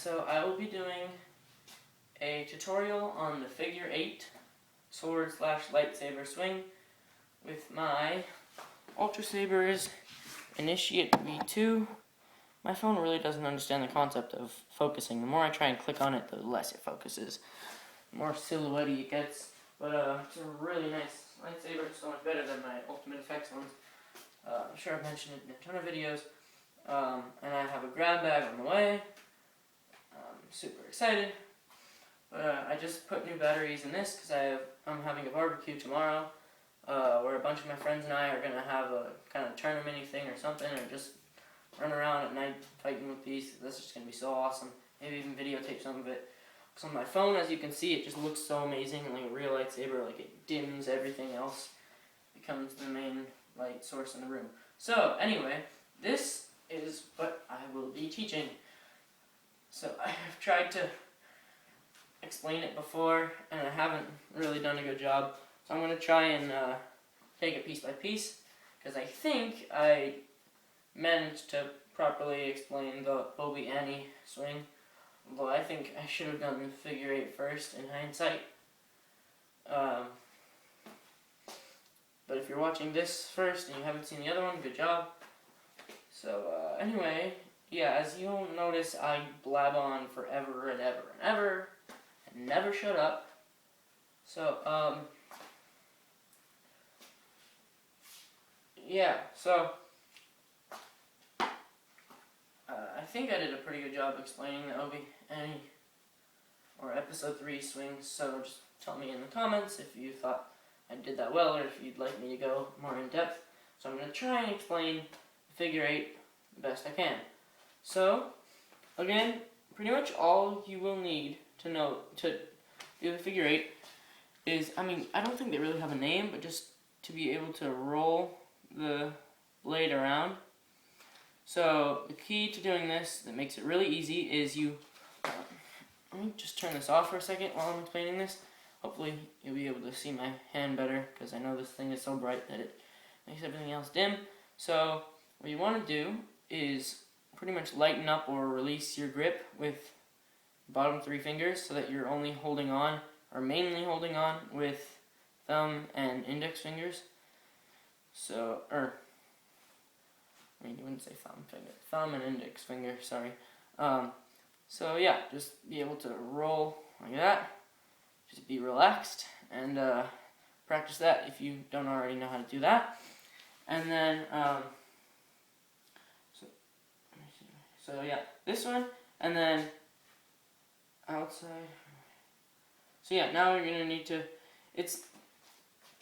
So I will be doing a tutorial on the figure 8 sword / lightsaber swing with my Ultra Sabers Initiate V2. My phone really doesn't understand the concept of focusing. The more I try and click on it, the less it focuses. The more silhouette-y it gets. But it's a really nice lightsaber. It's so much better than my Ultimate Effects ones. I'm sure I've mentioned it in a ton of videos. And I have a grab bag on the way. I'm super excited. But I just put new batteries in this because I'm having a barbecue tomorrow where a bunch of my friends and I are going to have a kind of tournament-y thing or something, or just run around at night fighting with these. This is just going to be so awesome. Maybe even videotape some of it. Because on my phone, as you can see, it just looks so amazing, like a real lightsaber. Like, it dims everything else. Becomes the main light source in the room. So, anyway, this is what I will be teaching. So, I have tried to explain it before, and I haven't really done a good job. So I'm going to try and take it piece by piece, because I think I managed to properly explain the Obi-Wan swing, although I think I should have done the figure 8 first in hindsight. But if you're watching this first and you haven't seen the other one, good job. So anyway, yeah, as you'll notice, I blab on forever and ever and ever, and never shut up. So, yeah, so I think I did a pretty good job explaining the Obi-Wan or Episode 3 swings, so just tell me in the comments if you thought I did that well, or if you'd like me to go more in depth. So I'm going to try and explain the figure 8 the best I can. So, again, pretty much all you will need to know to do the figure 8 is, I don't think they really have a name, but just to be able to roll the blade around. So the key to doing this that makes it really easy is let me just turn this off for a second while I'm explaining this. Hopefully you'll be able to see my hand better, because I know this thing is so bright that it makes everything else dim. So what you want to do is pretty much lighten up or release your grip with the bottom 3 fingers so that you're only holding on, or mainly holding on, with thumb and index fingers. So, you wouldn't say thumb finger. Thumb and index finger, sorry. So yeah, just be able to roll like that. Just be relaxed and practice that if you don't already know how to do that. And then, so yeah, this one, and then outside. So yeah, now you're gonna need to.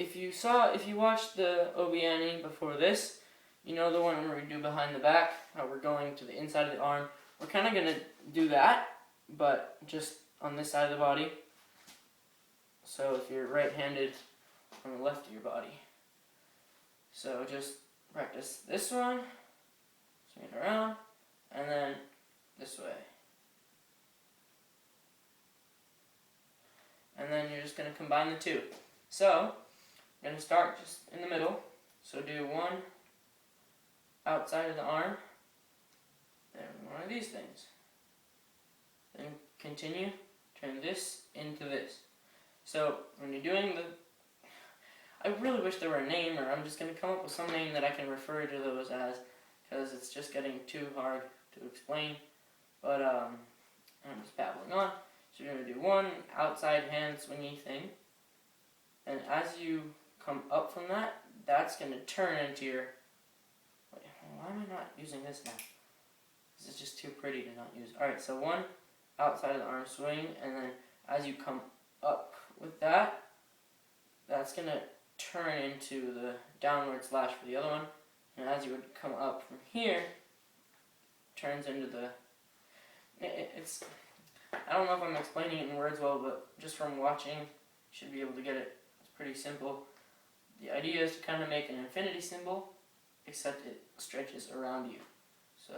If you watched the Obi-Wan before this, you know the one where we do behind the back, how we're going to the inside of the arm. We're kind of gonna do that, but just on this side of the body. So if you're right-handed, on the left of your body. So just practice this one, swing it around, and then this way. And then you're just going to combine the two. So, I'm going to start just in the middle. So do one outside of the arm, then one of these things. Then continue, turn this into this. So, when you're doing I really wish there were a name, or I'm just going to come up with some name that I can refer to those as, because it's just getting too hard to explain. But, I'm just babbling on. So you're going to do one outside hand swingy thing, and as you come up from that, that's going to turn into your, why am I not using this now? This is just too pretty to not use. Alright, so one outside of the arm swing, and then as you come up with that, that's going to turn into the downward slash for the other one, and as you would come up from here, turns into the, I don't know if I'm explaining it in words well, but just from watching, you should be able to get it. It's pretty simple. The idea is to kind of make an infinity symbol, except it stretches around you. So,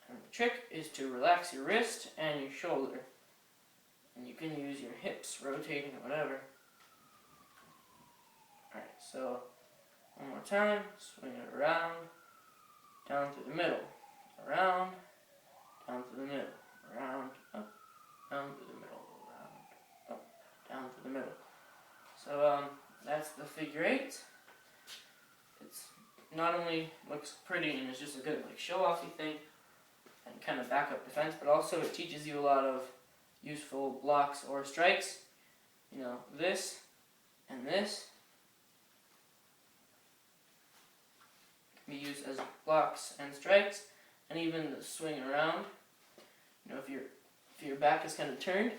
and the trick is to relax your wrist and your shoulder. And you can use your hips rotating or whatever. Alright, so One more time, swing it around, down through the middle, around, down through the middle, around, up, down through the middle, around, up, down through the middle. So that's the figure 8. It's not only looks pretty and it's just a good like show-offy thing and kind of backup defense, but also it teaches you a lot of useful blocks or strikes. You know, this and this can be used as blocks and strikes, and even the swing around. You know, if your back is kind of turned,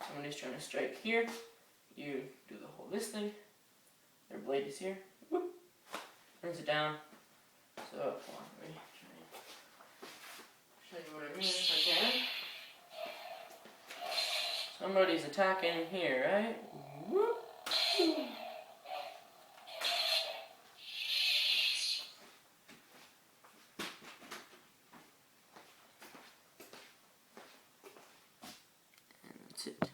somebody's trying to strike here, you do the whole this thing. Their blade is here. Whoop, brings it down. So come on, let me show you what I mean if I can. Somebody's attacking here, right? Whoop. And that's it.